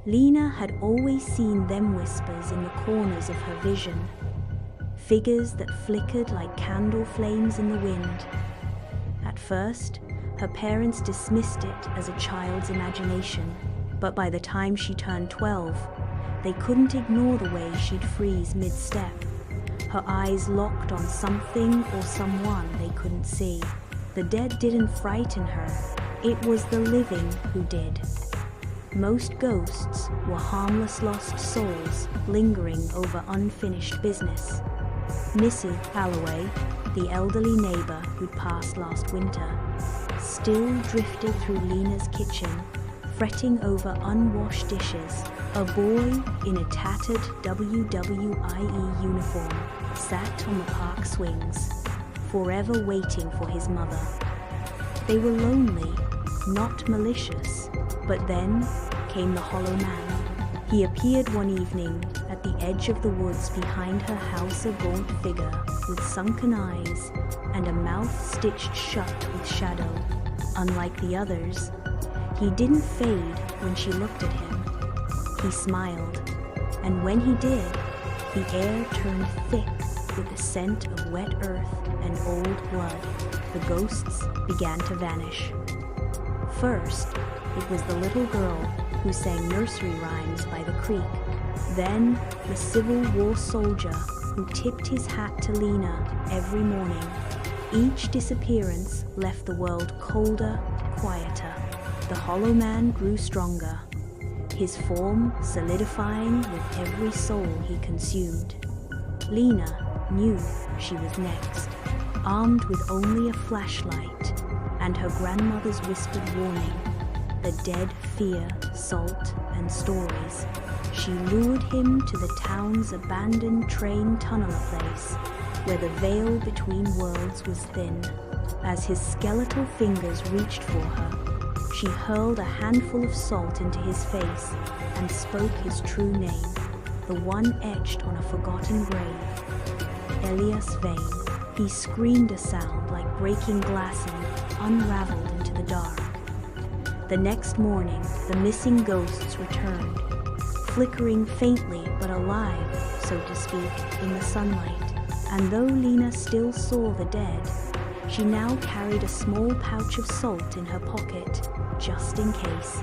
Lena had always seen them whispers in the corners of her vision, figures that flickered like candle flames in the wind. At first, her parents dismissed it as a child's imagination, but by the time she turned 12, they couldn't ignore the way she'd freeze mid-step, her eyes locked on something or someone they couldn't see. The dead didn't frighten her, it was the living who did. Most ghosts were harmless lost souls lingering over unfinished business. Mrs. Calloway, the elderly neighbor who'd passed last winter, still drifted through Lena's kitchen, fretting over unwashed dishes. A boy in a tattered WWIE uniform sat on the park swings, forever waiting for his mother. They were lonely, not malicious, but then came the Hollow Man. He appeared one evening at the edge of the woods behind her house, a gaunt figure with sunken eyes and a mouth stitched shut with shadow. Unlike the others, he didn't fade when she looked at him. He smiled, and when he did, the air turned thick with the scent of wet earth and old blood. The ghosts began to vanish. First, it was the little girl who sang nursery rhymes by the creek. Then, the Civil War soldier who tipped his hat to Lena every morning. Each disappearance left the world colder, quieter. The Hollow Man grew stronger, his form solidifying with every soul he consumed. Lena knew she was next, armed with only a flashlight and her grandmother's whispered warning. The dead fear salt and stories. She lured him to the town's abandoned train tunneler place, where the veil between worlds was thin. As his skeletal fingers reached for her, she hurled a handful of salt into his face and spoke his true name, the one etched on a forgotten grave. Elias Vane. He screamed a sound like breaking glass and unraveled into the dark. The next morning, the missing ghosts returned, flickering faintly but alive, so to speak, in the sunlight. And though Lena still saw the dead, she now carried a small pouch of salt in her pocket, just in case.